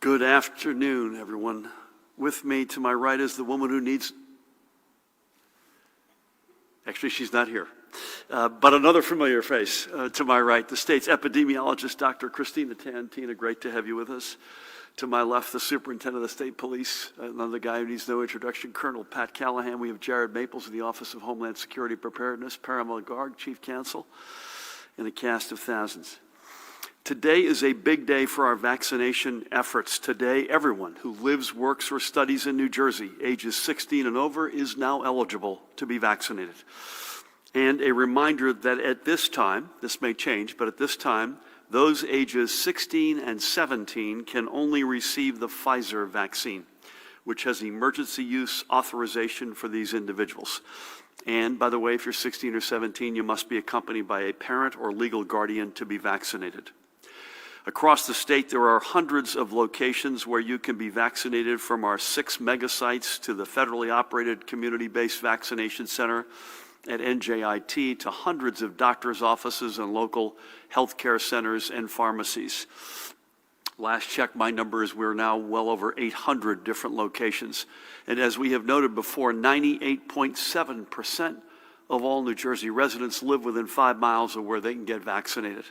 Good afternoon, everyone. With me to my right is the woman who needs... Actually, she's not here. But another familiar face to my right, the state's epidemiologist, Dr. Christina Tantina. Great to have you with us. To my left, the superintendent of the state police, another guy who needs no introduction, Colonel Pat Callahan. We have Jared Maples of the Office of Homeland Security Preparedness, Paramount Guard, Chief Counsel, and a cast of thousands. Today is a big day for our vaccination efforts. Today, everyone who lives, works, or studies in New Jersey, ages 16 and over, is now eligible to be vaccinated. And a reminder that at this time, this may change, but at this time, those ages 16 and 17 can only receive the Pfizer vaccine, which has emergency use authorization for these individuals. And by the way, if you're 16 or 17, you must be accompanied by a parent or legal guardian to be vaccinated. Across the state, there are hundreds of locations where you can be vaccinated, from our 6 mega sites to the federally operated community-based vaccination center at NJ.com to hundreds of doctors' offices and local healthcare centers and pharmacies. Last check, my number is we're now well over 800 different locations. And as we have noted before, 98.7% of all New Jersey residents live within 5 miles of where they can get vaccinated.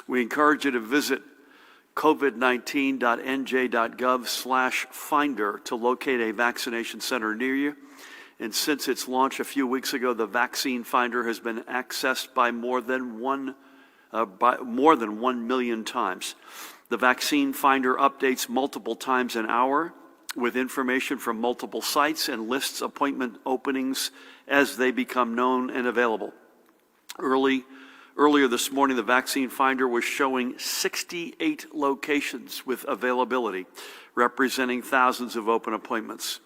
We encourage you to visit covid19.nj.gov/finder to locate a vaccination center near you. And since its launch a few weeks ago, the Vaccine Finder has been accessed by more than 1 million times. The Vaccine Finder updates multiple times an hour with information from multiple sites and lists appointment openings as they become known and available. Earlier this morning, the Vaccine Finder was showing 68 locations with availability, representing thousands of open appointments.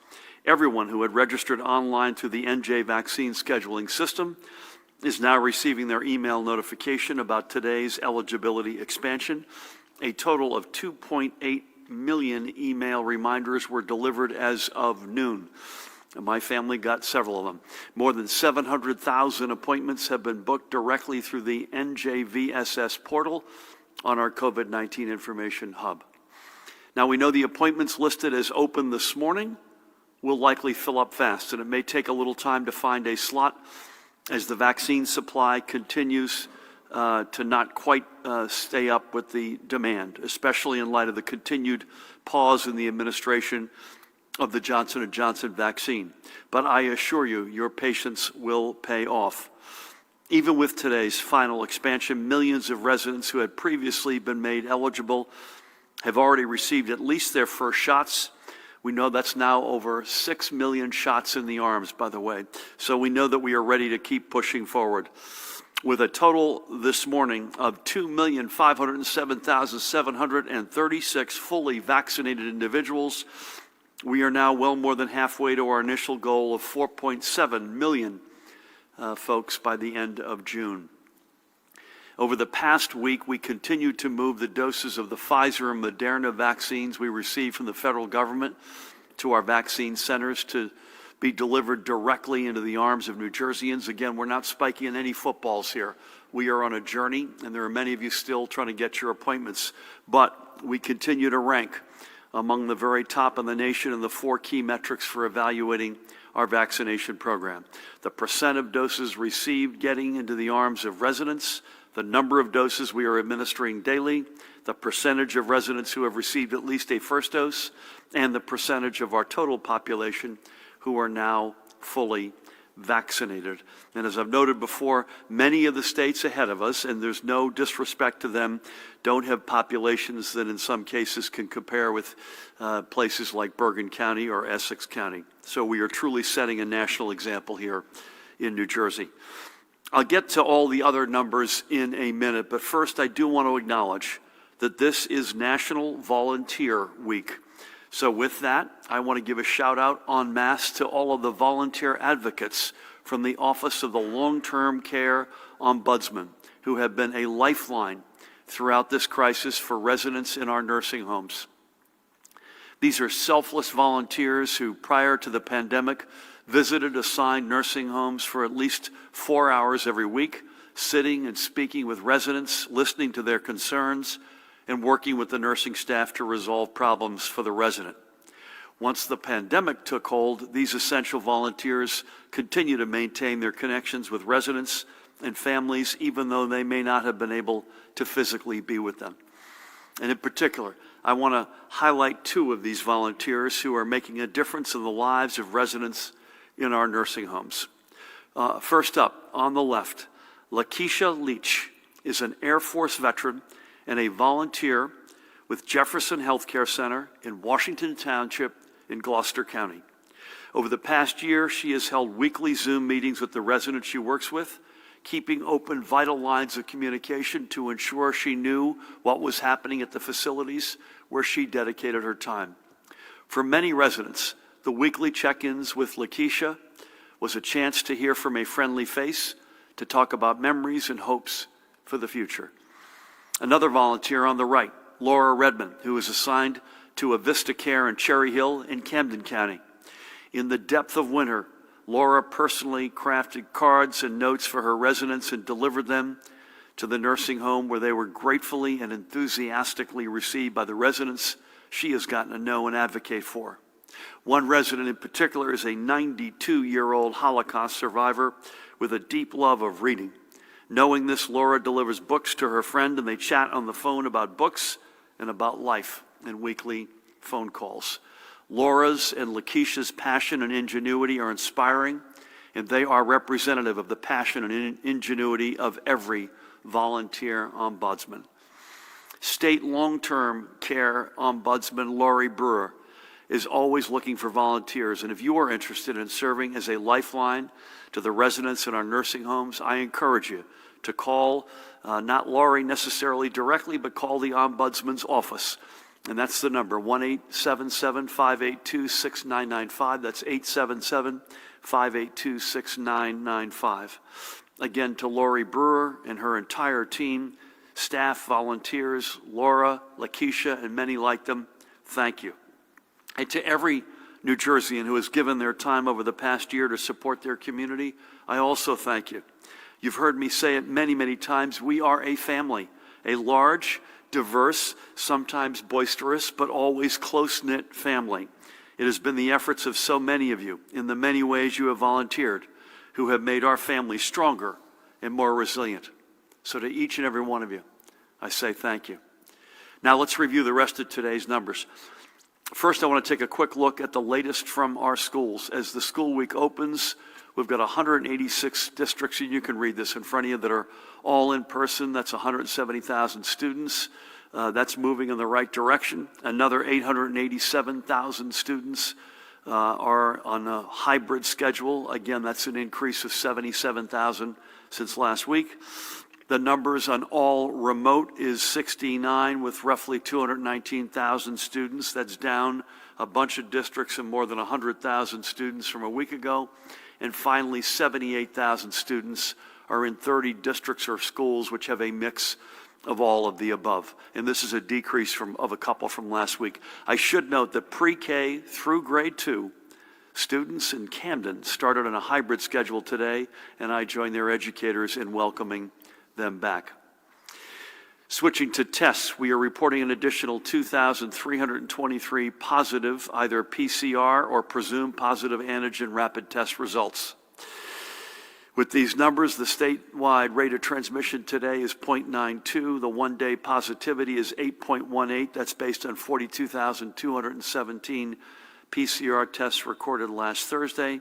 Everyone who had registered online through the NJ vaccine scheduling system is now receiving their email notification about today's eligibility expansion. A total of 2.8 million email reminders were delivered as of noon. My family got several of them. More than 700,000 appointments have been booked directly through the NJVSS portal on our COVID-19 information hub. Now, we know the appointments listed as open this morning will likely fill up fast, and it may take a little time to find a slot as the vaccine supply continues to not quite stay up with the demand, especially in light of the continued pause in the administration of the Johnson & Johnson vaccine. But I assure you, your patience will pay off. Even with today's final expansion, millions of residents who had previously been made eligible have already received at least their first shots. We know that's now over 6 million shots in the arms, by the way. So we know that we are ready to keep pushing forward. With a total this morning of 2,507,736 fully vaccinated individuals, we are now well more than halfway to our initial goal of 4.7 million folks by the end of June. Over the past week, we continued to move the doses of the Pfizer and Moderna vaccines we received from the federal government to our vaccine centers to be delivered directly into the arms of New Jerseyans. Again, we're not spiking any footballs here. We are on a journey, and there are many of you still trying to get your appointments. But we continue to rank among the very top in the nation in the 4 key metrics for evaluating our vaccination program: the percent of doses received getting into the arms of residents, the number of doses we are administering daily, the percentage of residents who have received at least a first dose, and the percentage of our total population who are now fully vaccinated. And as I've noted before, many of the states ahead of us, and there's no disrespect to them, don't have populations that in some cases can compare with places like Bergen County or Essex County. So we are truly setting a national example here in New Jersey. I'll get to all the other numbers in a minute, but first I do want to acknowledge that this is National Volunteer Week. So with that, I want to give a shout out en masse to all of the volunteer advocates from the Office of the Long-Term Care Ombudsman, who have been a lifeline throughout this crisis for residents in our nursing homes. These are selfless volunteers who, prior to the pandemic, visited assigned nursing homes for at least 4 hours every week, sitting and speaking with residents, listening to their concerns, and working with the nursing staff to resolve problems for the resident. Once the pandemic took hold, these essential volunteers continue to maintain their connections with residents and families, even though they may not have been able to physically be with them. And in particular, I want to highlight two of these volunteers who are making a difference in the lives of residents in our nursing homes. First up, on the left, Lakeisha Leach is an Air Force veteran and a volunteer with Jefferson Healthcare Center in Washington Township in Gloucester County. Over the past year, she has held weekly Zoom meetings with the residents she works with, keeping open vital lines of communication to ensure she knew what was happening at the facilities where she dedicated her time. For many residents, the weekly check-ins with Lakeisha was a chance to hear from a friendly face, to talk about memories and hopes for the future. Another volunteer on the right, Laura Redmond, who is assigned to a Vista Care in Cherry Hill in Camden County. In the depth of winter, Laura personally crafted cards and notes for her residents and delivered them to the nursing home, where they were gratefully and enthusiastically received by the residents she has gotten to know and advocate for. One resident in particular is a 92-year-old Holocaust survivor with a deep love of reading. Knowing this, Laura delivers books to her friend, and they chat on the phone about books and about life in weekly phone calls. Laura's and Lakeisha's passion and ingenuity are inspiring, and they are representative of the passion and ingenuity of every volunteer ombudsman. State long-term care ombudsman Lori Brewer is always looking for volunteers, and if you are interested in serving as a lifeline to the residents in our nursing homes, I encourage you to call, not Lori necessarily directly, but call the Ombudsman's office. And that's the number, 1-877-582-6995. That's 877-582-6995. Again, to Lori Brewer and her entire team, staff, volunteers, Laura, Lakeisha, and many like them, thank you. And to every New Jerseyan who has given their time over the past year to support their community, I also thank you. You've heard me say it many, many times. We are a family, a large, diverse, sometimes boisterous, but always close-knit family. It has been the efforts of so many of you in the many ways you have volunteered who have made our family stronger and more resilient. So to each and every one of you, I say thank you. Now let's review the rest of today's numbers. First, I want to take a quick look at the latest from our schools. As the school week opens, we've got 186 districts, and you can read this in front of you, that are all in person. That's 170,000 students. That's moving in the right direction. Another 887,000 students are on a hybrid schedule. Again, that's an increase of 77,000 since last week. The numbers on all remote is 69 with roughly 219,000 students. That's down a bunch of districts and more than 100,000 students from a week ago. And finally, 78,000 students are in 30 districts or schools which have a mix of all of the above. And this is a decrease of a couple from last week. I should note that pre-K through grade 2, students in Camden started on a hybrid schedule today, and I joined their educators in welcoming them back. Switching to tests, we are reporting an additional 2,323 positive, either PCR or presumed positive antigen rapid test results. With these numbers, the statewide rate of transmission today is 0.92. The one-day positivity is 8.18. That's based on 42,217 PCR tests recorded last Thursday.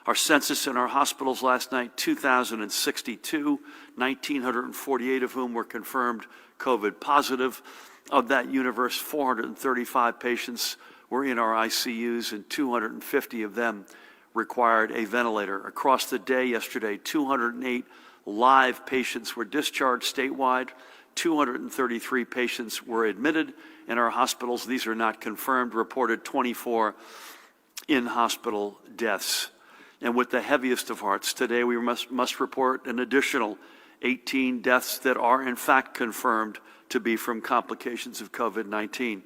Our census in our hospitals last night, 2,062, 1,948 of whom were confirmed COVID positive. Of that universe, 435 patients were in our ICUs, and 250 of them required a ventilator. Across the day yesterday, 208 live patients were discharged statewide. 233 patients were admitted in our hospitals. These are not confirmed. Reported 24 in-hospital deaths. And with the heaviest of hearts, today we must report an additional 18 deaths that are in fact confirmed to be from complications of COVID-19.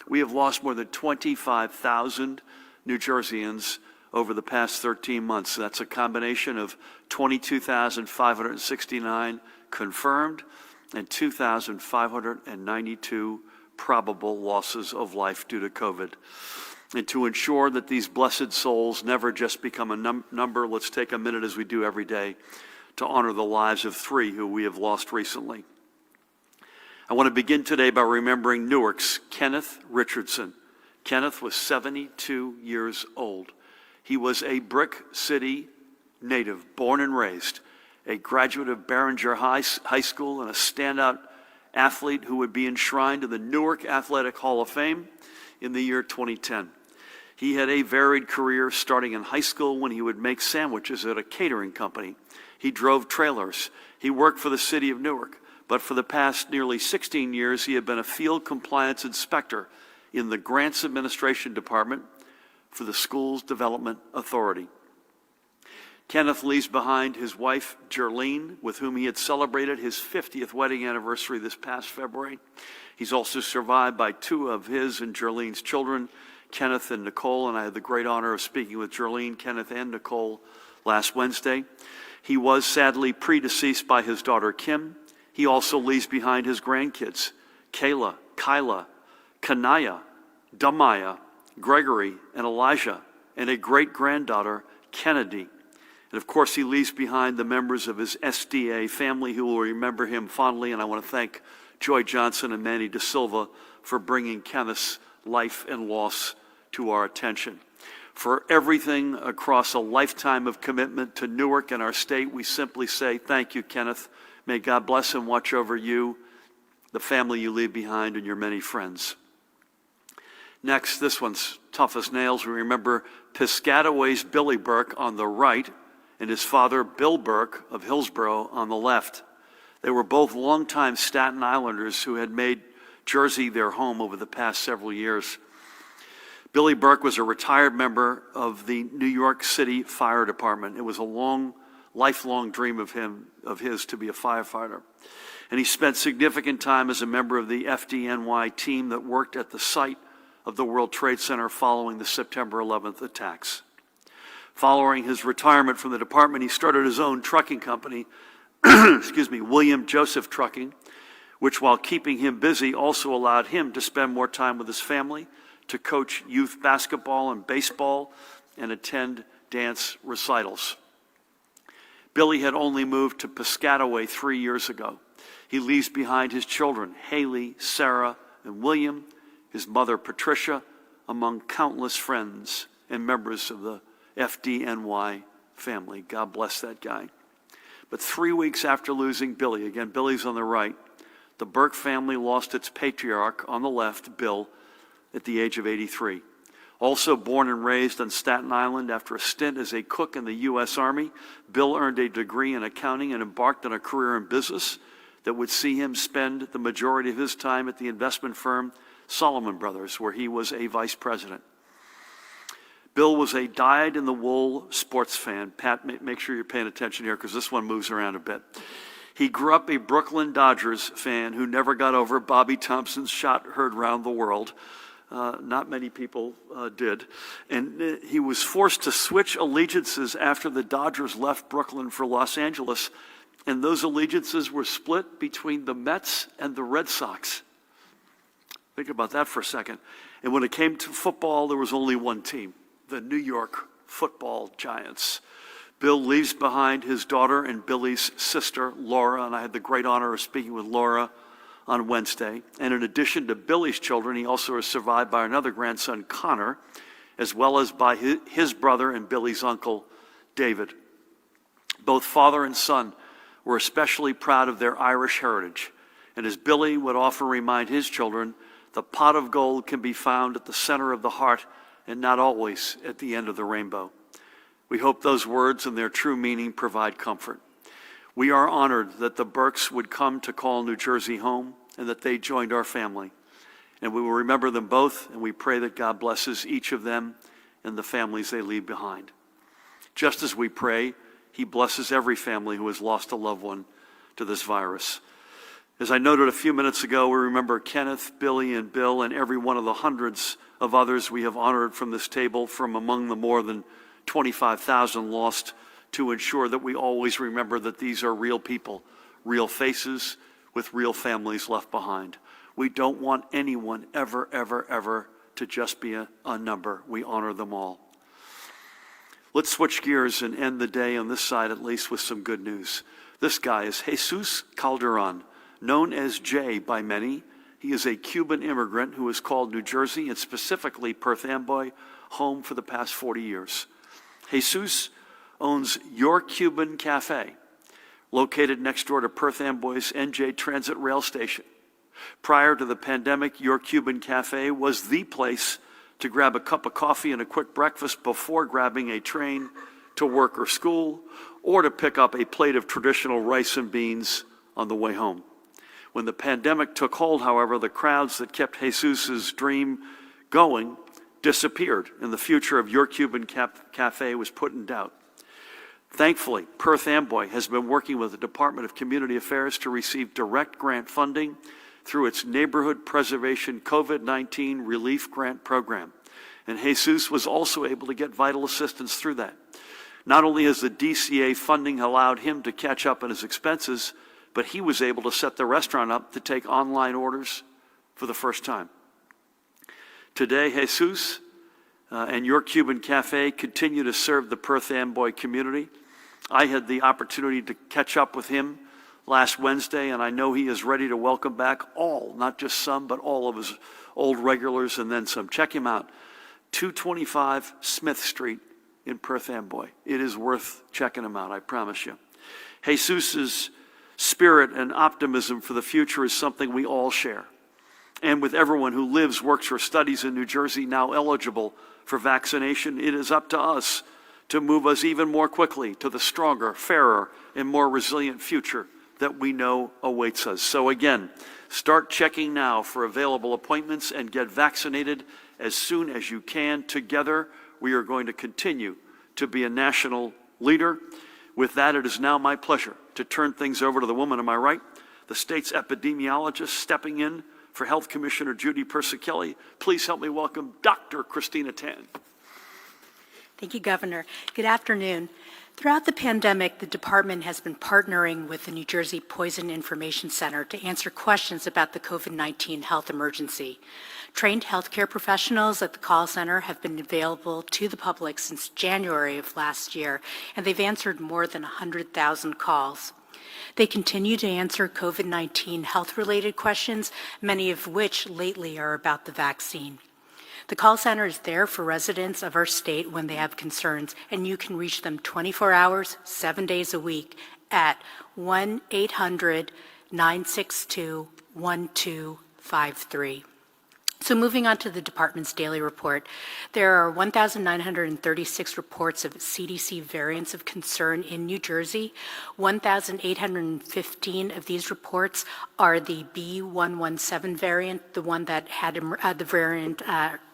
We have lost more than 25,000 New Jerseyans over the past 13 months. That's a combination of 22,569 confirmed and 2,592 probable losses of life due to COVID. And to ensure that these blessed souls never just become a number, let's take a minute, as we do every day, to honor the lives of 3 who we have lost recently. I want to begin today by remembering Newark's Kenneth Richardson. Kenneth was 72 years old. He was a Brick City native, born and raised, a graduate of Barringer High School, and a standout athlete who would be enshrined in the Newark Athletic Hall of Fame in the year 2010. He had a varied career, starting in high school when he would make sandwiches at a catering company. He drove trailers. He worked for the city of Newark. But for the past nearly 16 years, he had been a field compliance inspector in the Grants Administration Department for the Schools Development Authority. Kenneth leaves behind his wife, Jerlene, with whom he had celebrated his 50th wedding anniversary this past February. He's also survived by 2 of his and Jerlene's children, Kenneth and Nicole, and I had the great honor of speaking with Jerlene, Kenneth, and Nicole last Wednesday. He was sadly predeceased by his daughter, Kim. He also leaves behind his grandkids, Kayla, Kyla, Kanaya, Damaya, Gregory, and Elijah, and a great-granddaughter, Kennedy. And of course, he leaves behind the members of his SDA family who will remember him fondly, and I want to thank Joy Johnson and Manny De Silva for bringing Kenneth's life and loss to our attention. For everything across a lifetime of commitment to Newark and our state, we simply say, thank you, Kenneth. May God bless and watch over you, the family you leave behind, and your many friends. Next, this one's tough as nails. We remember Piscataway's Billy Burke on the right and his father, Bill Burke of Hillsborough, on the left. They were both longtime Staten Islanders who had made Jersey their home over the past several years. Billy Burke was a retired member of the New York City Fire Department. It was a lifelong dream of his to be a firefighter. And he spent significant time as a member of the FDNY team that worked at the site of the World Trade Center following the September 11th attacks. Following his retirement from the department, he started his own trucking company, William Joseph Trucking, which, while keeping him busy, also allowed him to spend more time with his family, to coach youth basketball and baseball, and attend dance recitals. Billy had only moved to Piscataway 3 years ago. He leaves behind his children, Haley, Sarah, and William, his mother, Patricia, among countless friends and members of the FDNY family. God bless that guy. But 3 weeks after losing Billy, again, Billy's on the right, the Burke family lost its patriarch on the left, Bill, at the age of 83. Also born and raised on Staten Island after a stint as a cook in the U.S. Army, Bill earned a degree in accounting and embarked on a career in business that would see him spend the majority of his time at the investment firm Solomon Brothers, where he was a vice president. Bill was a dyed-in-the-wool sports fan. Pat, make sure you're paying attention here because this one moves around a bit. He grew up a Brooklyn Dodgers fan who never got over Bobby Thompson's shot heard round the world. Not many people did. And he was forced to switch allegiances after the Dodgers left Brooklyn for Los Angeles. And those allegiances were split between the Mets and the Red Sox. Think about that for a second. And when it came to football, there was only one team, the New York Football Giants. Bill leaves behind his daughter and Billy's sister, Laura, and I had the great honor of speaking with Laura on Wednesday. And in addition to Billy's children, he also is survived by another grandson, Connor, as well as by his brother and Billy's uncle, David. Both father and son were especially proud of their Irish heritage. And as Billy would often remind his children, the pot of gold can be found at the center of the heart and not always at the end of the rainbow. We hope those words and their true meaning provide comfort. We are honored that the Burkes would come to call New Jersey home and that they joined our family. And we will remember them both, and we pray that God blesses each of them and the families they leave behind. Just as we pray, he blesses every family who has lost a loved one to this virus. As I noted a few minutes ago, we remember Kenneth, Billy, and Bill, and every one of the hundreds of others we have honored from this table, from among the more than 25,000 lost, to ensure that we always remember that these are real people, real faces, with real families left behind. We don't want anyone ever, ever, ever to just be a number. We honor them all. Let's switch gears and end the day on this side, at least, with some good news. This guy is Jesus Calderon, known as Jay by many. He is a Cuban immigrant who has called New Jersey, and specifically Perth Amboy, home for the past 40 years. Jesus owns Your Cuban Cafe, located next door to Perth Amboy's NJ Transit rail station. Prior to the pandemic, Your Cuban Cafe was the place to grab a cup of coffee and a quick breakfast before grabbing a train to work or school, or to pick up a plate of traditional rice and beans on the way home. When the pandemic took hold, however, the crowds that kept Jesus's dream going disappeared, and the future of Your Cuban Cafe was put in doubt. Thankfully, Perth Amboy has been working with the Department of Community Affairs to receive direct grant funding through its Neighborhood Preservation COVID-19 Relief Grant Program. And Jesus was also able to get vital assistance through that. Not only has the DCA funding allowed him to catch up on his expenses, but he was able to set the restaurant up to take online orders for the first time. Today, Jesus and Your Cuban Cafe continue to serve the Perth Amboy community. I had the opportunity to catch up with him last Wednesday, and I know he is ready to welcome back all, not just some, but all of his old regulars and then some. Check him out, 225 Smith Street in Perth Amboy. It is worth checking him out, I promise you. Jesus's spirit and optimism for the future is something we all share. And with everyone who lives, works, or studies in New Jersey now eligible for vaccination, it is up to us to move us even more quickly to the stronger, fairer, and more resilient future that we know awaits us. So again, start checking now for available appointments and get vaccinated as soon as you can. Together, we are going to continue to be a national leader. With that, it is now my pleasure to turn things over to the woman on my right, the state's epidemiologist stepping in for Health Commissioner Judy Persichelli. Please help me welcome Dr. Christina Tan. Thank you, Governor. Good afternoon. Throughout the pandemic, the department has been partnering with the New Jersey Poison Information Center to answer questions about the COVID-19 health emergency. Trained healthcare professionals at the call center have been available to the public since January of last year, and they've answered more than 100,000 calls. They continue to answer COVID-19 health-related questions, many of which lately are about the vaccine. The call center is there for residents of our state when they have concerns, and you can reach them 24 hours, 7 days a week at 1-800-962-1253. So moving on to the department's daily report, there are 1,936 reports of CDC variants of concern in New Jersey. 1,815 of these reports are the B.1.1.7 variant, the one that had the variant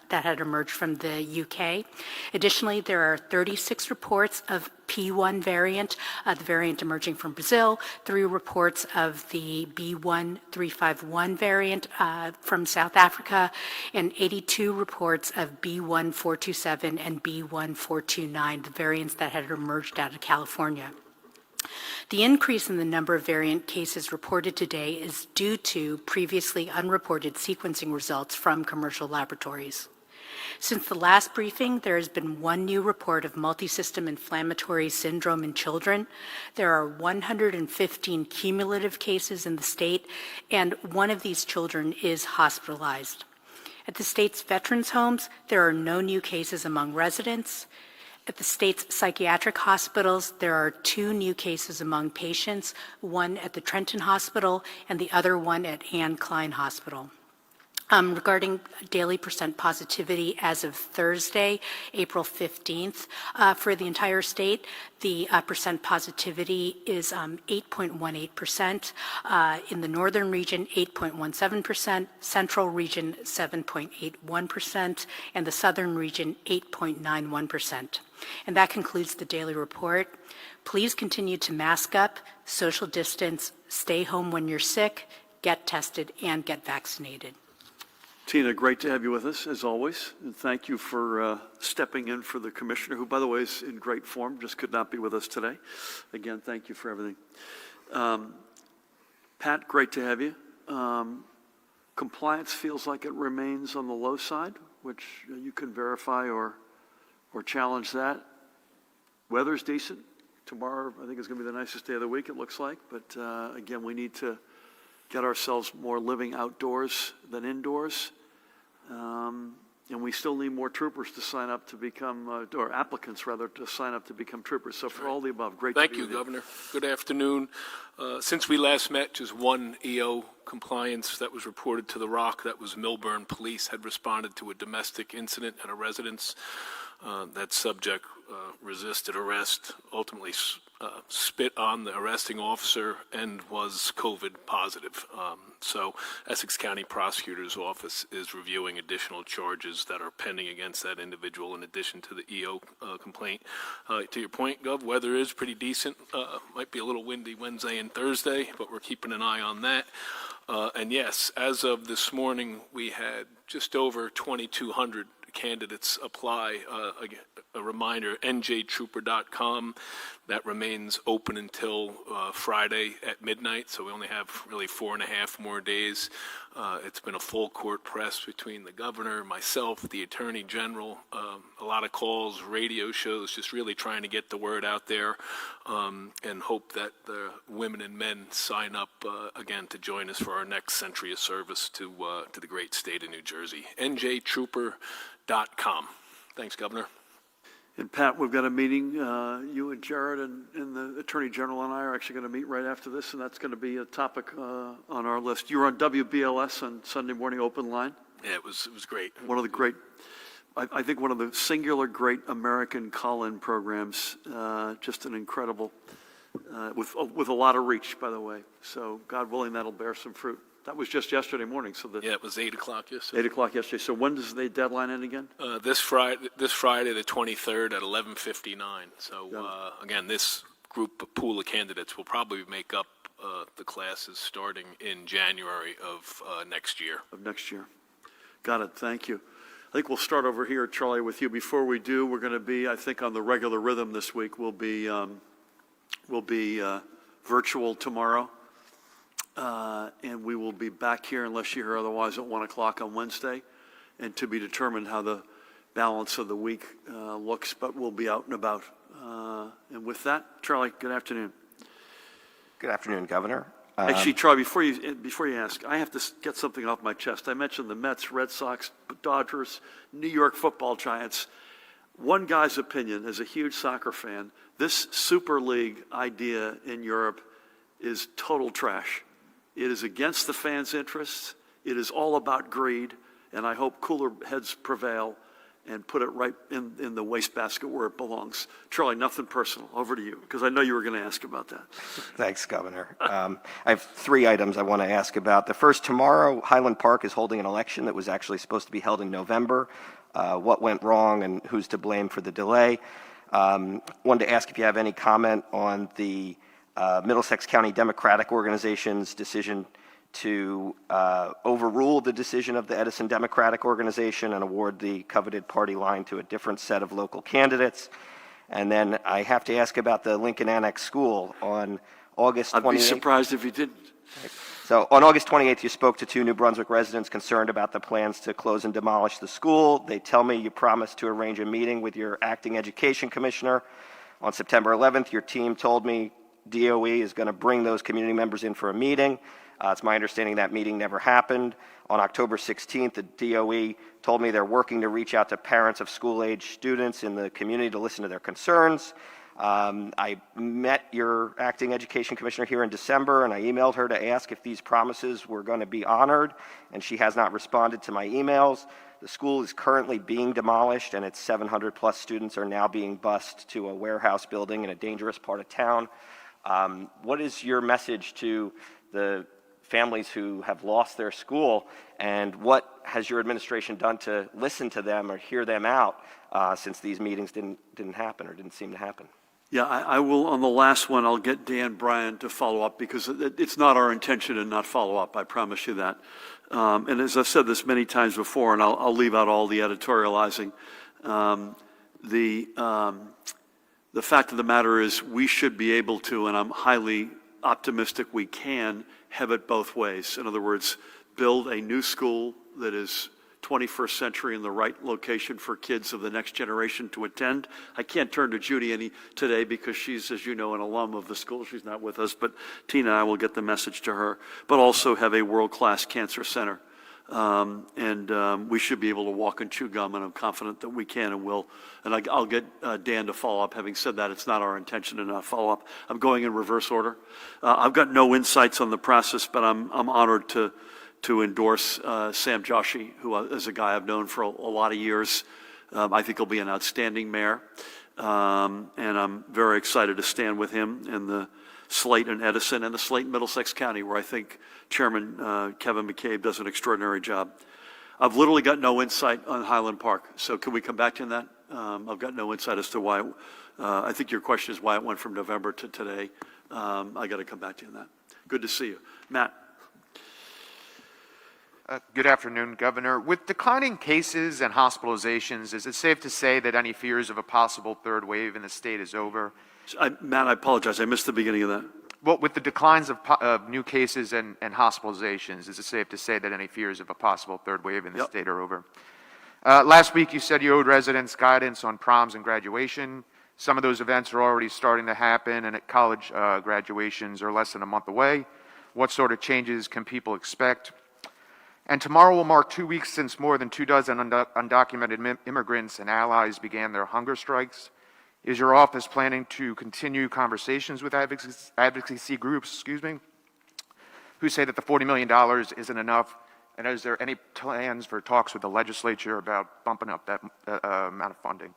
that had emerged from the UK. Additionally, there are 36 reports of P1 variant, the variant emerging from Brazil, 3 reports of the B.1.351 variant from South Africa, and 82 reports of B.1.427 and B.1.429, the variants that had emerged out of California. The increase in the number of variant cases reported today is due to previously unreported sequencing results from commercial laboratories. Since the last briefing, there has been 1 new report of multisystem inflammatory syndrome in children. There are 115 cumulative cases in the state, and 1 of these children is hospitalized. At the state's veterans' homes, there are no new cases among residents. At the state's psychiatric hospitals, there are 2 new cases among patients, 1 at the Trenton Hospital and the other one at Ann Klein Hospital. Regarding daily percent positivity as of Thursday, April 15th, for the entire state, the percent positivity is 8.18%. In the northern region, 8.17%, central region, 7.81%, and the southern region, 8.91%. And that concludes the daily report. Please continue to mask up, social distance, stay home when you're sick, get tested, and get vaccinated. Tina, great to have you with us, as always. And thank you for stepping in for the commissioner, who, by the way, is in great form, just could not be with us today. Again, thank you for everything. Pat, great to have you. Compliance feels like it remains on the low side, which you can verify or challenge that. Weather's decent. Tomorrow, I think, is going to be the nicest day of the week, it looks like. But again, we need to get ourselves more living outdoors than indoors. And we still need more troopers to sign up to become, or applicants rather, to sign up to become troopers. So for all the above, great to be with you. Thank you, Governor. Good afternoon. Since we last met, just one EO compliance that was reported to the Rock. That was Millburn Police had responded to a domestic incident at a residence. That subject resisted arrest, ultimately spit on the arresting officer, and was COVID positive. So Essex County Prosecutor's Office is reviewing additional charges that are pending against that individual in addition to the EO complaint. To your point, Gov, weather is pretty decent. Might be a little windy Wednesday and Thursday, but we're keeping an eye on that. And yes, as of this morning, we had just over 2,200 candidates apply. A reminder, NJ.com, that remains open until Friday at midnight, so we only have really 4.5 more days. It's been a full court press between the governor, myself, the attorney general, a lot of calls, radio shows, just really trying to get the word out there, and hope that the women and men sign up again to join us for our next century of service to the great state of New Jersey. NJTrooper.com. Thanks, Governor. And Pat, we've got a meeting. You and Jared and the Attorney General and I are actually going to meet right after this, and that's going to be a topic on our list. You were on WBLS on Sunday morning open line. Yeah, it was great. One of the great, I think one of the singular great American call-in programs. Just an incredible, with a lot of reach, by the way. So God willing, that'll bear some fruit. That was just yesterday morning. So yeah, it was 8 o'clock yesterday. 8 o'clock yesterday. So when does the deadline end again? This Friday, the 23rd at 11:59. So again, this pool of candidates will probably make up the classes starting in January of next year. Got it. Thank you. I think we'll start over here, Charlie, with you. Before we do, we're going to be, I think, on the regular rhythm this week. We'll be virtual tomorrow. And we will be back here, unless you hear otherwise, at 1 o'clock on Wednesday, and to be determined how the balance of the week looks, but we'll be out and about. And with that, Charlie, good afternoon. Good afternoon, Governor. Actually, Charlie, before you ask, I have to get something off my chest. I mentioned the Mets, Red Sox, Dodgers, New York Football Giants. One guy's opinion, as a huge soccer fan, this Super League idea in Europe is total trash. It is against the fans' interests. It is all about greed, and I hope cooler heads prevail and put it right in the wastebasket where it belongs. Charlie, nothing personal. Over to you, because I know you were going to ask about that. Thanks, Governor. I have 3 items I want to ask about. The first, tomorrow, Highland Park is holding an election that was actually supposed to be held in November. What went wrong and who's to blame for the delay? Wanted to ask if you have any comment on the Middlesex County Democratic Organization's decision to overrule the decision of the Edison Democratic Organization and award the coveted party line to a different set of local candidates. And then I have to ask about the Lincoln Annex School on August 28th. I'd be surprised if you didn't. So on August 28th, you spoke to 2 New Brunswick residents concerned about the plans to close and demolish the school. They tell me you promised to arrange a meeting with your acting education commissioner. On September 11th, your team told me DOE is going to bring those community members in for a meeting. It's my understanding that meeting never happened. On October 16th, the DOE told me they're working to reach out to parents of school-age students in the community to listen to their concerns. I met your acting education commissioner here in December, and I emailed her to ask if these promises were going to be honored, and she has not responded to my emails. The school is currently being demolished, and its 700-plus students are now being bused to a warehouse building in a dangerous part of town. What is your message to the families who have lost their school, and what has your administration done to listen to them or hear them out since these meetings didn't happen or didn't seem to happen? Yeah, I will, on the last one, I'll get Dan Bryan to follow up, because it's not our intention to not follow up, I promise you that. And as I've said this many times before, and I'll leave out all the editorializing, the fact of the matter is we should be able to, and I'm highly optimistic we can have it both ways. In other words, build a new school that is 21st century in the right location for kids of the next generation to attend. I can't turn to Judy today because she's, as you know, an alum of the school. She's not with us, but Tina and I will get the message to her. But also have a world-class cancer center. We should be able to walk and chew gum, and I'm confident that we can and will. And I'll get Dan to follow up. Having said that, it's not our intention to not follow up. I'm going in reverse order. I've got no insights on the process, but I'm honored to endorse Sam Joshi, who is a guy I've known for a lot of years. I think he'll be an outstanding mayor. And I'm very excited to stand with him in the Slate and Edison and the Slate and Middlesex County, where I think Chairman Kevin McCabe does an extraordinary job. I've literally got no insight on Highland Park. So can we come back to you on that? I've got no insight as to why. I think your question is why it went from November to today. I got to come back to you on that. Good to see you. Matt. Good afternoon, Governor. With declining cases and hospitalizations, is it safe to say that any fears of a possible third wave in the state is over? Matt, I apologize. I missed the beginning of that. Well, with the declines of new cases and hospitalizations, is it safe to say that any fears of a possible third wave in the state are over? Last week, you said you owed residents guidance on proms and graduation. Some of those events are already starting to happen, and at college graduations are less than a month away. What sort of changes can people expect? And tomorrow will mark 2 weeks since more than 24 undocumented immigrants and allies began their hunger strikes. Is your office planning to continue conversations with advocacy groups, who say that the $40 million isn't enough? And is there any plans for talks with the legislature about bumping up that amount of funding?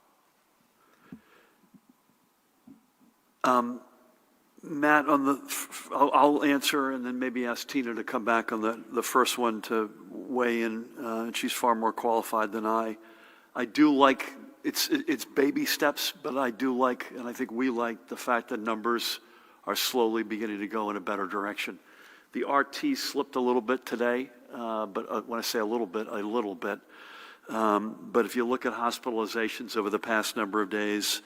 Matt, I'll answer and then maybe ask Tina to come back on the first one to weigh in. She's far more qualified than I. I do like, it's baby steps, but I do like, and I think we like, the fact that numbers are slowly beginning to go in a better direction. The RT slipped a little bit today, but when I say a little bit. But if you look at hospitalizations over the past number of days,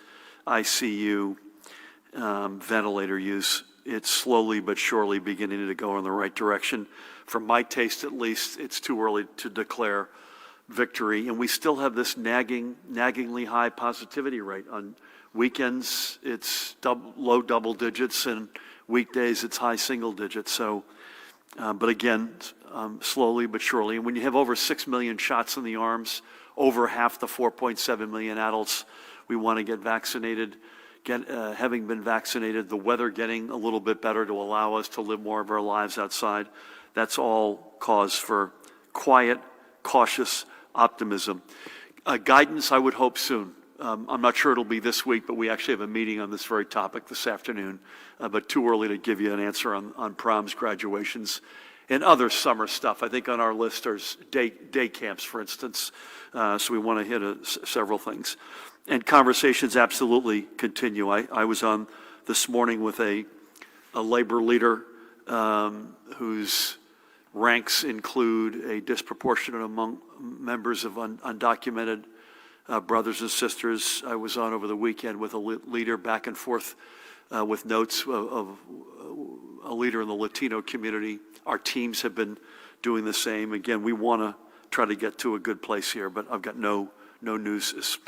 ICU, ventilator use, it's slowly but surely beginning to go in the right direction. For my taste, at least, it's too early to declare victory. And we still have this naggingly high positivity rate. On weekends, it's low double digits, and weekdays, it's high single digits. So, but again, slowly but surely. And when you have over 6 million shots in the arms, over half the 4.7 million adults, we want to get vaccinated. Having been vaccinated, the weather getting a little bit better to allow us to live more of our lives outside, that's all cause for quiet, cautious optimism. Guidance, I would hope soon. I'm not sure it'll be this week, but we actually have a meeting on this very topic this afternoon. But too early to give you an answer on proms, graduations, and other summer stuff. I think on our list there's day camps, for instance. So we want to hit several things. And conversations absolutely continue. I was on this morning with a labor leader whose ranks include a disproportionate among members of undocumented brothers and sisters. I was on over the weekend with a leader back and forth with notes of a leader in the Latino community. Our teams have been doing the same. Again, we want to try to get to a good place here, but I've got no news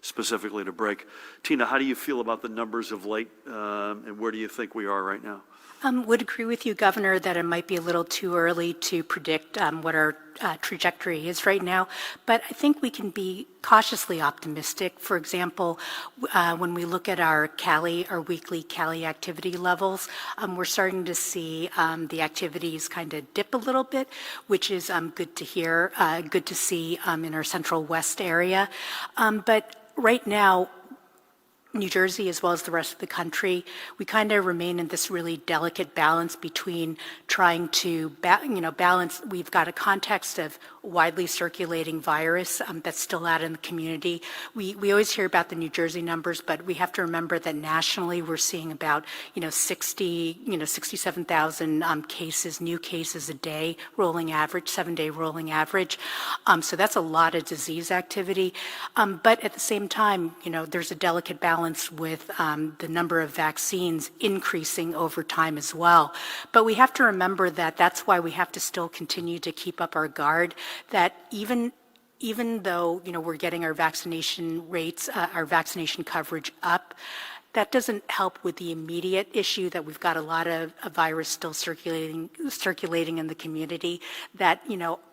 specifically to break. Tina, how do you feel about the numbers of late, and where do you think we are right now? Would agree with you, Governor, that it might be a little too early to predict what our trajectory is right now, but I think we can be cautiously optimistic. For example, when we look at our weekly Cali activity levels, we're starting to see the activities kind of dip a little bit, which is good to hear, good to see in our Central West area. But right now, New Jersey, as well as the rest of the country, we kind of remain in this really delicate balance between trying to balance. We've got a context of widely circulating virus that's still out in the community. We always hear about the New Jersey numbers, but we have to remember that nationally we're seeing about 67,000 new cases a day, rolling average, 7-day rolling average. So that's a lot of disease activity. But at the same time, there's a delicate balance balanced with the number of vaccines increasing over time as well. But we have to remember that that's why we have to still continue to keep up our guard, that even though, we're getting our vaccination rates, our vaccination coverage up, that doesn't help with the immediate issue that we've got a lot of a virus still circulating in the community, that,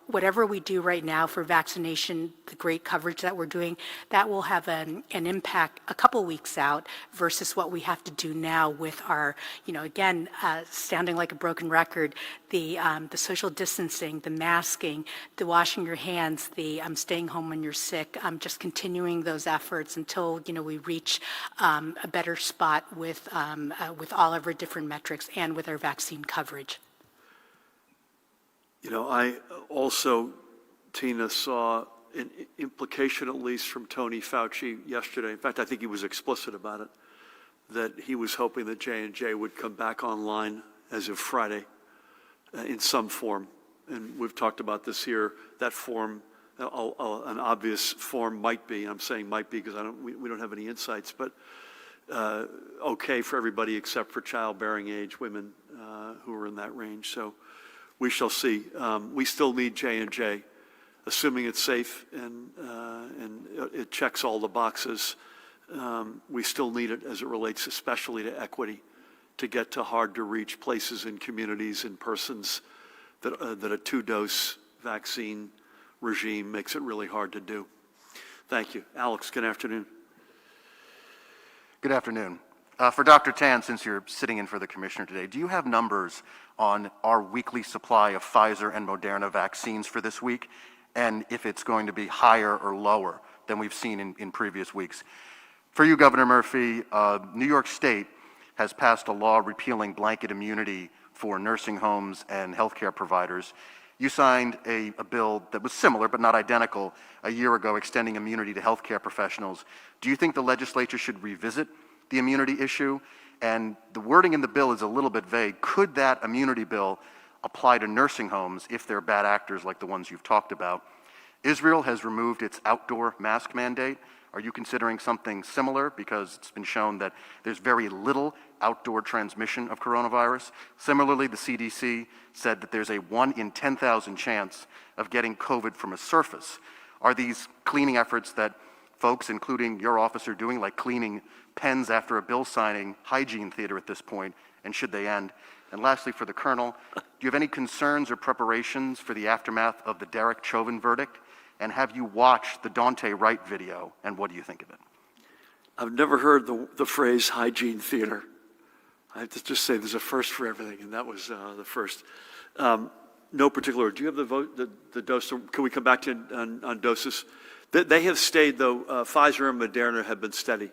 whatever we do right now for vaccination, the great coverage that we're doing, that will have an impact a couple weeks out versus what we have to do now with our, again, sounding like a broken record, the social distancing, the masking, the washing your hands, the staying home when you're sick, just continuing those efforts until, we reach a better spot with all of our different metrics and with our vaccine coverage. I also, Tina, saw an implication, at least from Tony Fauci yesterday. In fact, I think he was explicit about it, that he was hoping that J&J would come back online as of Friday in some form. And we've talked about this here. That form, an obvious form might be, and I'm saying might be because we don't have any insights, but okay for everybody except for childbearing age women who are in that range. So we shall see. We still need J&J, assuming it's safe and it checks all the boxes. We still need it as it relates especially to equity, to get to hard-to-reach places and communities and persons that a two-dose vaccine regime makes it really hard to do. Thank you. Alex, good afternoon. Good afternoon. For Dr. Tan, since you're sitting in for the commissioner today, do you have numbers on our weekly supply of Pfizer and Moderna vaccines for this week, and if it's going to be higher or lower than we've seen in previous weeks? For you, Governor Murphy, New York State has passed a law repealing blanket immunity for nursing homes and healthcare providers. You signed a bill that was similar but not identical a year ago, extending immunity to healthcare professionals. Do you think the legislature should revisit the immunity issue? And the wording in the bill is a little bit vague. Could that immunity bill apply to nursing homes if they're bad actors like the ones you've talked about? Israel has removed its outdoor mask mandate. Are you considering something similar? Because it's been shown that there's very little outdoor transmission of coronavirus. Similarly, the CDC said that there's a 1 in 10,000 chance of getting COVID from a surface. Are these cleaning efforts that folks, including your office, are doing, like cleaning pens after a bill signing, hygiene theater at this point, and should they end? And lastly, for the Colonel, do you have any concerns or preparations for the aftermath of the Derek Chauvin verdict? And have you watched the Dante Wright video, and what do you think of it? I've never heard the phrase hygiene theater. I have to just say there's a first for everything, and that was the first. No particular. Do you have the dose? Can we come back to on doses? They have stayed, though. Pfizer and Moderna have been steady,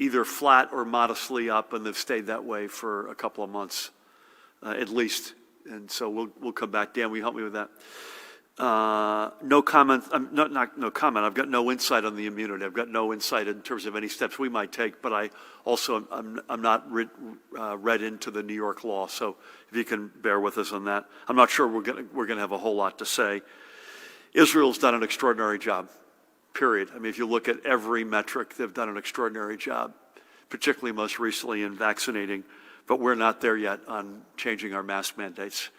either flat or modestly up, and they've stayed that way for a couple of months, at least. And so we'll come back. Dan, will you help me with that? No comment. No comment. I've got no insight on the immunity. I've got no insight in terms of any steps we might take. But I also I'm not read into the New York law. So if you can bear with us on that, I'm not sure we're gonna have a whole lot to say. Israel's done an extraordinary job. Period. I mean, if you look at every metric, they've done an extraordinary job, particularly most recently in vaccinating. But we're not there yet on changing our mask mandates.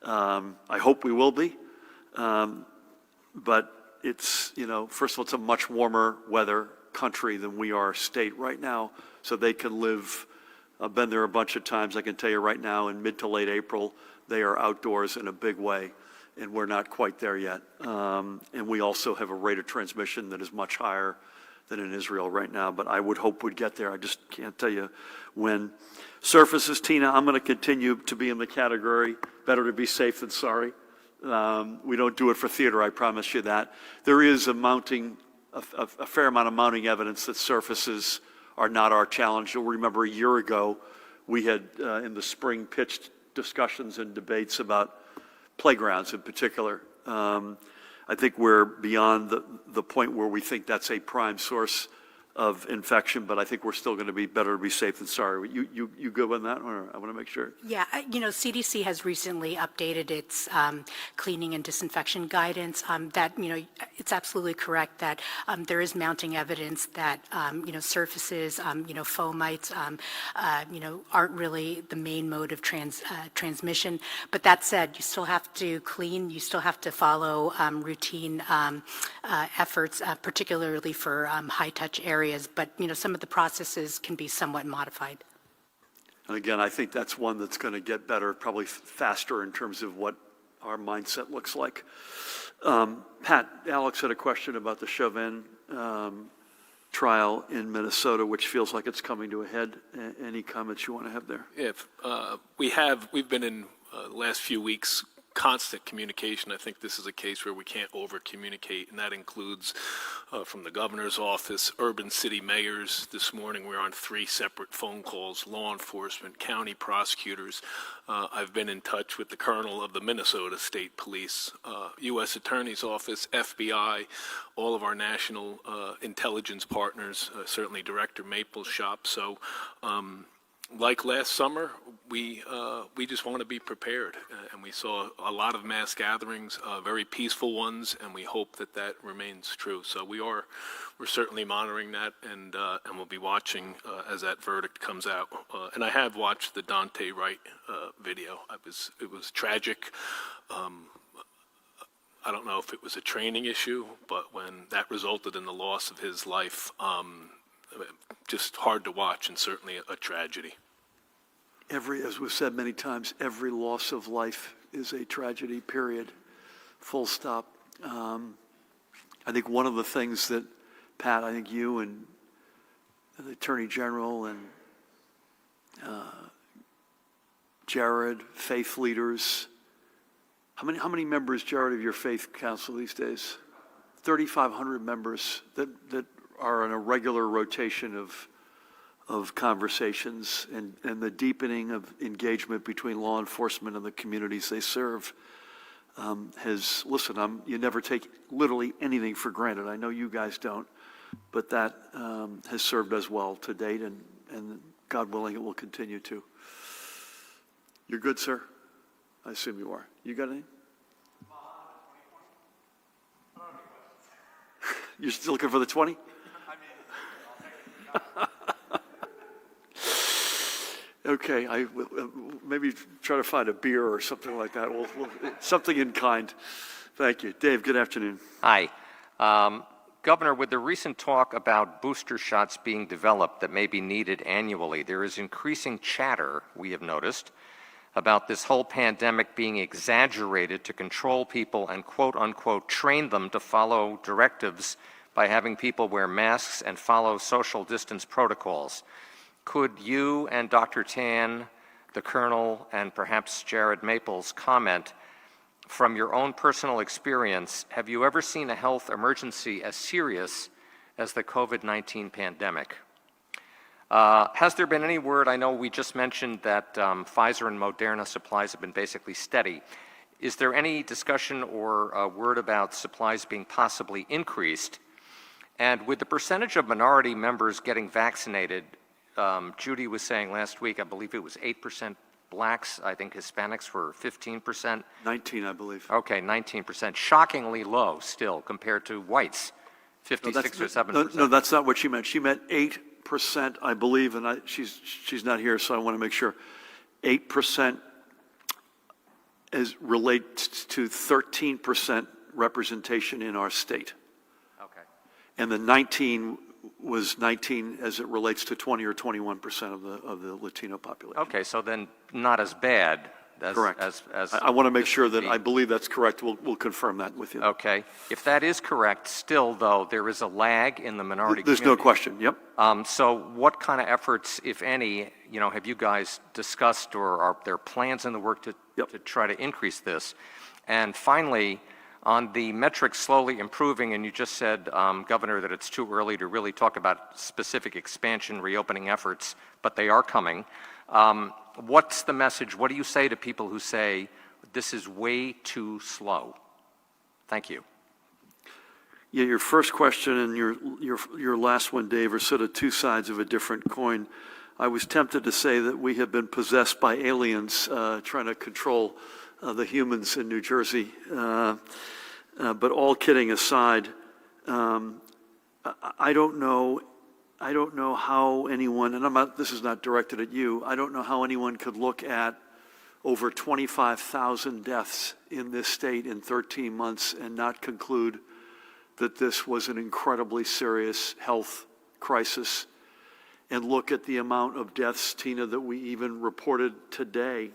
I hope we will be. But it's, first of all, it's a much warmer weather country than we are state right now, so they can live. I've been there a bunch of times. I can tell you right now, in mid to late April, they are outdoors in a big way, and we're not quite there yet. And we also have a rate of transmission that is much higher than in Israel right now, but I would hope we'd get there. I just can't tell you when. Surfaces, Tina, I'm going to continue to be in the category, better to be safe than sorry. We don't do it for theater, I promise you that. There is a fair amount of mounting evidence that surfaces are not our challenge. You'll remember a year ago, we had in the spring pitched discussions and debates about playgrounds in particular. I think we're beyond the point where we think that's a prime source of infection, but I think we're still going to be better to be safe than sorry. You good on that, or I want to make sure? Yeah, CDC has recently updated its cleaning and disinfection guidance. That, it's absolutely correct that there is mounting evidence that, surfaces, fomites, aren't really the main mode of transmission. But that said, you still have to clean, you still have to follow routine efforts, particularly for high-touch areas. But, some of the processes can be somewhat modified. And again, I think that's one that's going to get better, probably faster in terms of what our mindset looks like. Pat, Alex had a question about the Chauvin trial in Minnesota, which feels like it's coming to a head. Any comments you want to have there? If we've been in the last few weeks constant communication. I think this is a case where we can't over-communicate, and that includes from the governor's office, urban city mayors. This morning we're on 3 separate phone calls, law enforcement, county prosecutors. I've been in touch with the colonel of the Minnesota State Police, U.S. Attorney's Office, FBI, all of our national intelligence partners, certainly Director Maple's shop. So like last summer, we just want to be prepared, and we saw a lot of mass gatherings, very peaceful ones, and we hope that that remains true. So we're certainly monitoring that, and we'll be watching as that verdict comes out. And I have watched the Dante Wright video. It was tragic. I don't know if it was a training issue, but when that resulted in the loss of his life, just hard to watch, and certainly a tragedy. As we've said many times, every loss of life is a tragedy, period, full stop. I think one of the things that, Pat, I think you and the Attorney General and Jared, faith leaders, how many members, Jared, of your faith council these days? 3,500 members that are in a regular rotation of conversations, and the deepening of engagement between law enforcement and the communities they serve you never take literally anything for granted. I know you guys don't, but that has served us well to date, and God willing, it will continue to. You're good, sir? I assume you are. You got anything? You're still looking for the 20? Okay, I maybe try to find a beer or something like that. We'll something in kind. Thank you. Dave, good afternoon. Hi. Governor, with the recent talk about booster shots being developed that may be needed annually, there is increasing chatter, we have noticed, about this whole pandemic being exaggerated to control people and quote-unquote train them to follow directives by having people wear masks and follow social distance protocols. Could you and Dr. Tan, the Colonel, and perhaps Jared Maples comment from your own personal experience, have you ever seen a health emergency as serious as the COVID-19 pandemic? Has there been any word, I know we just mentioned that Pfizer and Moderna supplies have been basically steady. Is there any discussion or word about supplies being possibly increased? And with the percentage of minority members getting vaccinated, Judy was saying last week, I believe it was 8% blacks, I think Hispanics were 15%. 19, I believe. Okay, 19%. Shockingly low still compared to whites, 56 or 7%. No, that's not what she meant. She meant 8%, I believe, and she's not here, so I want to make sure. 8% relates to 13% representation in our state. Okay. And the 19 was 19 as it relates to 20 or 21% of the Latino population. Okay, so then not as bad as... Correct. As I want to make sure that be. I believe that's correct. We'll confirm that with you. Okay. If that is correct, still, though, there is a lag in the minority There's community. no question, yep. So what kind of efforts, if any, have you guys discussed, or are there plans in the work to try to increase this? And finally, on the metrics slowly improving, and you just said, Governor, that it's too early to really talk about specific expansion, reopening efforts, but they are coming. What's the message? What do you say to people who say, this is way too slow? Thank you. Yeah, your first question and your last one, Dave, are sort of two sides of a different coin. I was tempted to say that we have been possessed by aliens trying to control the humans in New Jersey. But all kidding aside, I don't know how anyone, and this is not directed at you, I don't know how anyone could look at over 25,000 deaths in this state in 13 months and not conclude that this was an incredibly serious health crisis, and look at the amount of deaths, Tina, that we even reported today.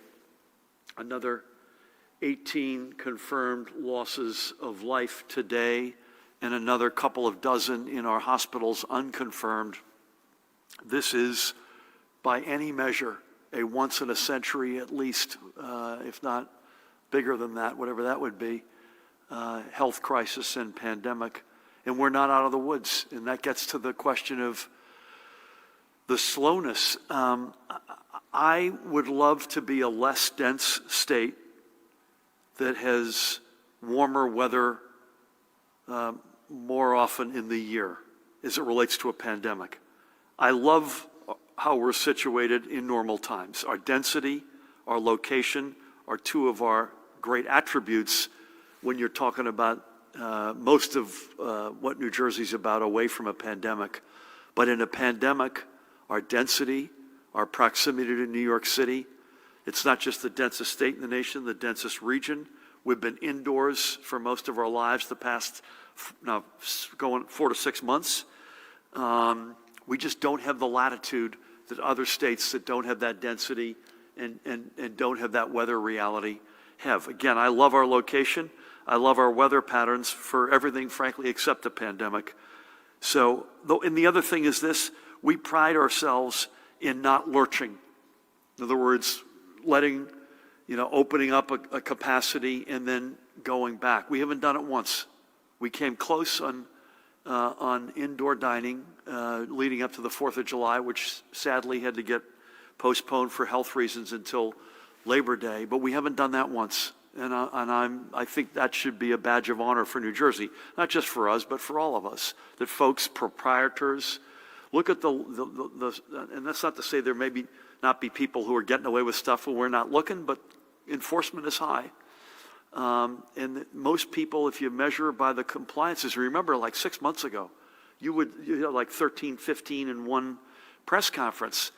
Another 18 confirmed losses of life today, and another couple of dozen in our hospitals unconfirmed. This is, by any measure, a once in a century at least, if not bigger than that, whatever that would be, health crisis and pandemic. And we're not out of the woods. And that gets to the question of the slowness. I would love to be a less dense state that has warmer weather more often in the year as it relates to a pandemic. I love how we're situated in normal times. Our density, our location are two of our great attributes when you're talking about most of what New Jersey's about away from a pandemic. But in a pandemic, our density, our proximity to New York City, it's not just the densest state in the nation, the densest region. We've been indoors for most of our lives the past, now going 4 to 6 months. We just don't have the latitude that other states that don't have that density and don't have that weather reality have. Again, I love our location. I love our weather patterns for everything, frankly, except the pandemic. So, and the other thing is this, we pride ourselves in not lurching. In other words, opening up a capacity and then going back. We haven't done it once. We came close on indoor dining leading up to the 4th of July, which sadly had to get postponed for health reasons until Labor Day, but we haven't done that once. And I think that should be a badge of honor for New Jersey, not just for us, but for all of us. That folks, proprietors, look at and that's not to say there may not be people who are getting away with stuff when we're not looking, but enforcement is high. And most people, if you measure by the compliances, remember like 6 months ago, you had like 13, 15 in one press conference,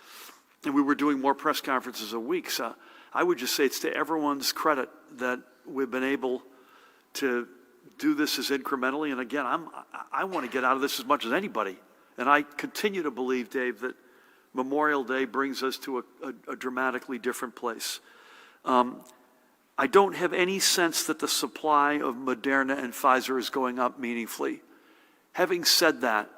and we were doing more press conferences a week. So I would just say it's to everyone's credit that we've been able to do this as incrementally. And again, I want to get out of this as much as anybody. And I continue to believe, Dave, that Memorial Day brings us to a dramatically different place. I don't have any sense that the supply of Moderna and Pfizer is going up meaningfully. Having said that,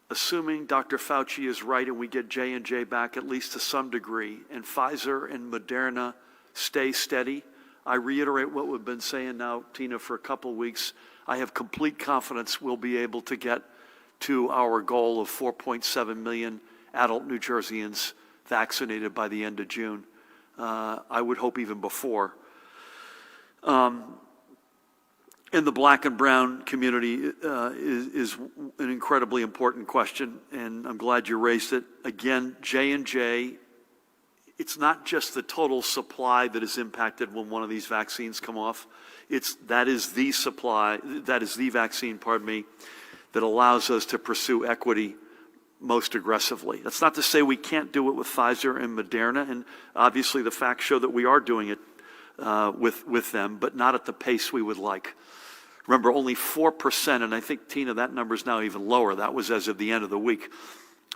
assuming Dr. Fauci is right and we get J&J back at least to some degree, and Pfizer and Moderna stay steady, I reiterate what we've been saying now, Tina, for a couple of weeks. I have complete confidence we'll be able to get to our goal of 4.7 million adult New Jerseyans vaccinated by the end of June. I would hope even before. In the black and brown community is an incredibly important question, and I'm glad you raised it. Again, J&J, it's not just the total supply that is impacted when one of these vaccines come off. That is the vaccine, that allows us to pursue equity most aggressively. That's not to say we can't do it with Pfizer and Moderna, and obviously the facts show that we are doing it with them, but not at the pace we would like. Remember, only 4%, and I think, Tina, that number is now even lower. That was as of the end of the week.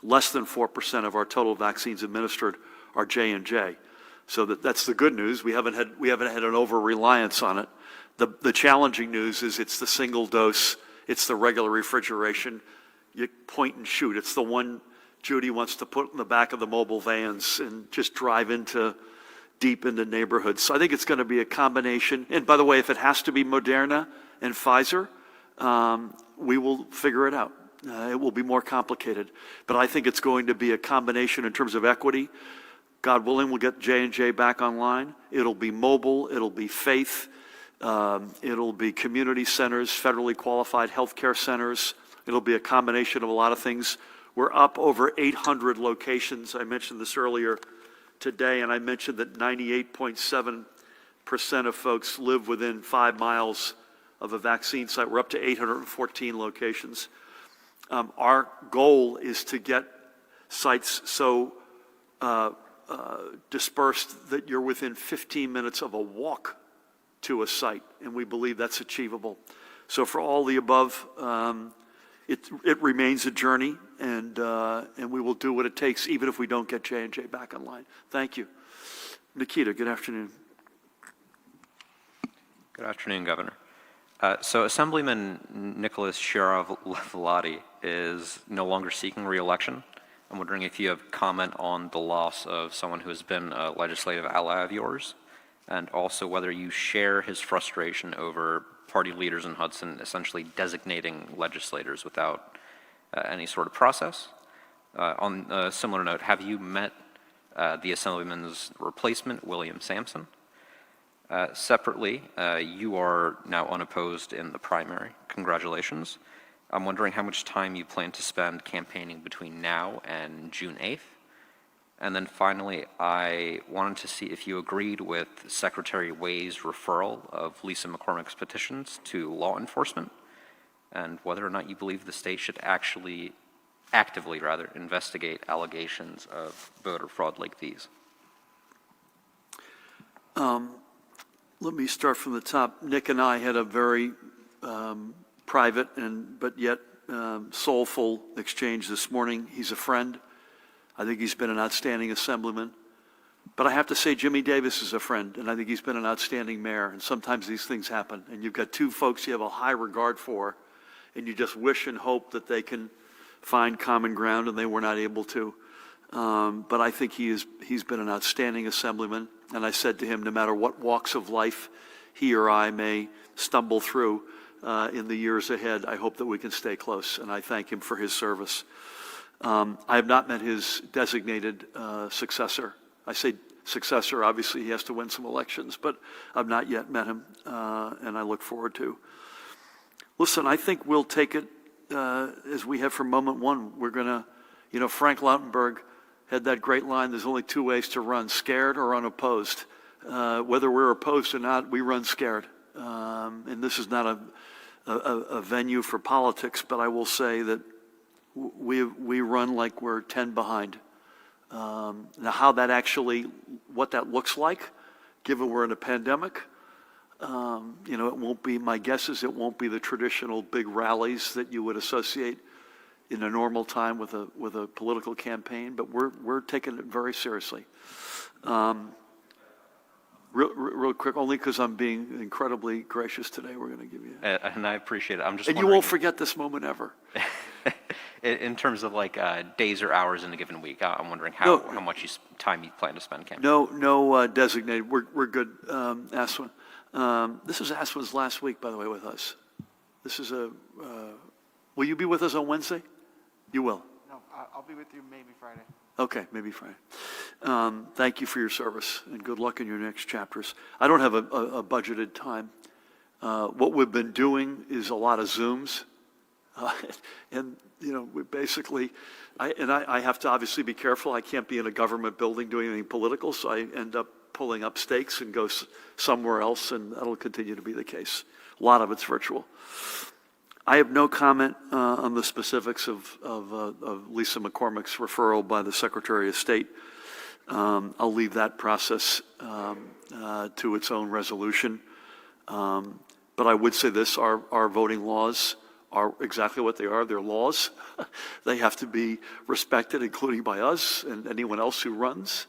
Less than 4% of our total vaccines administered are J&J. So that's the good news. We haven't had an over-reliance on it. The challenging news is it's the single dose, it's the regular refrigeration. You point and shoot. It's the one Judy wants to put in the back of the mobile vans and just drive deep into neighborhoods. So I think it's going to be a combination. And by the way, if it has to be Moderna and Pfizer, we will figure it out. It will be more complicated. But I think it's going to be a combination in terms of equity. God willing, we'll get J&J back online. It'll be mobile. It'll be faith. It'll be community centers, federally qualified healthcare centers. It'll be a combination of a lot of things. We're up over 800 locations. I mentioned this earlier today, and I mentioned that 98.7% of folks live within 5 miles of a vaccine site. We're up to 814 locations. Our goal is to get sites so dispersed that you're within 15 minutes of a walk to a site, and we believe that's achievable. So for all the above, it remains a journey, and we will do what it takes, even if we don't get J&J back online. Thank you. Nikita, good afternoon. Good afternoon, Governor. So Assemblyman Nicholas Sharav-Velati is no longer seeking re-election. I'm wondering if you have comment on the loss of someone who has been a legislative ally of yours, and also whether you share his frustration over party leaders in Hudson essentially designating legislators without any sort of process. On a similar note, have you met the Assemblyman's replacement, William Sampson? Separately, you are now unopposed in the primary. Congratulations. I'm wondering how much time you plan to spend campaigning between now and June 8th. And then finally, I wanted to see if you agreed with Secretary Way's referral of Lisa McCormick's petitions to law enforcement, and whether or not you believe the state should actively investigate allegations of voter fraud like these. Let me start from the top. Nick and I had a very private but yet soulful exchange this morning. He's a friend. I think he's been an outstanding assemblyman. But I have to say Jimmy Davis is a friend, and I think he's been an outstanding mayor. And sometimes these things happen, and you've got two folks you have a high regard for, and you just wish and hope that they can find common ground, and they were not able to. But I think he's been an outstanding assemblyman. And I said to him, no matter what walks of life he or I may stumble through in the years ahead, I hope that we can stay close. And I thank him for his service. I have not met his designated successor. I say successor, obviously he has to win some elections, but I've not yet met him, and I look forward to. Listen, I think we'll take it as we have from moment one. We're going to, Frank Lautenberg had that great line, there's only two ways to run, scared or unopposed. Whether we're opposed or not, we run scared. And this is not a venue for politics, but I will say that we run like we're 10 behind. Now how that actually, what that looks like, given we're in a pandemic, it won't be, my guess is it won't be the traditional big rallies that you would associate in a normal time with a political campaign, but we're taking it very seriously. Real quick, only because I'm being incredibly gracious today, we're going to give you. And I appreciate it. I'm just. And you won't forget this moment ever. In terms of like days or hours in a given week, I'm wondering how much time you plan to spend campaigning. No designated. We're good. Aswin. This is Aswin's last week, by the way, with us. This is will you be with us on Wednesday? You will. No, I'll be with you maybe Friday. Okay, maybe Friday. Thank you for your service, and good luck in your next chapters. I don't have a budgeted time. What we've been doing is a lot of Zooms. And, we basically, I have to obviously be careful. I can't be in a government building doing anything political, so I end up pulling up stakes and go somewhere else, and that'll continue to be the case. A lot of it's virtual. I have no comment on the specifics of Lisa McCormick's referral by the Secretary of State. I'll leave that process to its own resolution. But I would say this, our voting laws are exactly what they are. They're laws. They have to be respected, including by us and anyone else who runs.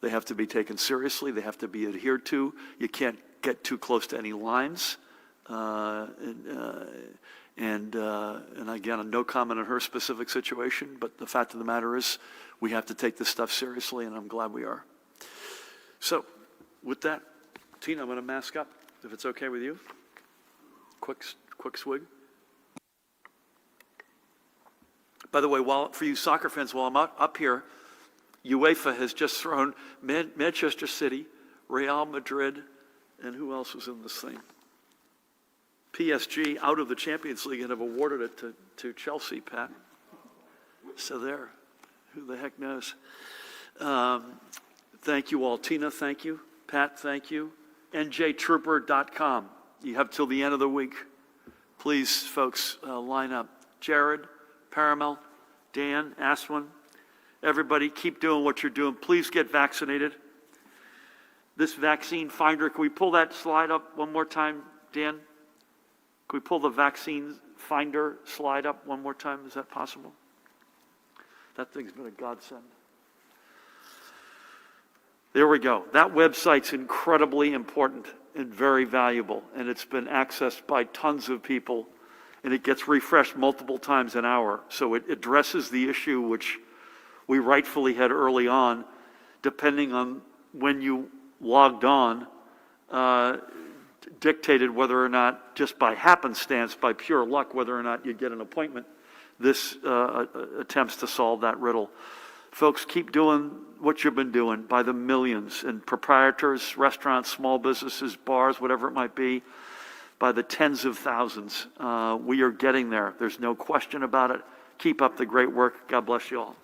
They have to be taken seriously. They have to be adhered to. You can't get too close to any lines. And again, no comment on her specific situation, but the fact of the matter is we have to take this stuff seriously, and I'm glad we are. So with that, Tina, I'm going to mask up, if it's okay with you. Quick swig. By the way, for you soccer fans, while I'm up here, UEFA has just thrown Manchester City, Real Madrid, and who else was in this thing? PSG out of the Champions League and have awarded it to Chelsea, Pat. So there, who the heck knows? Thank you all. Tina, thank you. Pat, thank you. NJ.com. You have till the end of the week. Please, folks, line up. Jared, Paramel, Dan, Aswin, everybody, keep doing what you're doing. Please get vaccinated. This vaccine finder, can we pull that slide up one more time, Dan? Can we pull the vaccine finder slide up one more time? Is that possible? That thing's been a godsend. There we go. That website's incredibly important and very valuable, and it's been accessed by tons of people, and it gets refreshed multiple times an hour. So it addresses the issue which we rightfully had early on, depending on when you logged on, dictated whether or not, just by happenstance, by pure luck, whether or not you'd get an appointment. This attempts to solve that riddle. Folks, keep doing what you've been doing by the millions, and proprietors, restaurants, small businesses, bars, whatever it might be, by the tens of thousands. We are getting there. There's no question about it. Keep up the great work. God bless you all.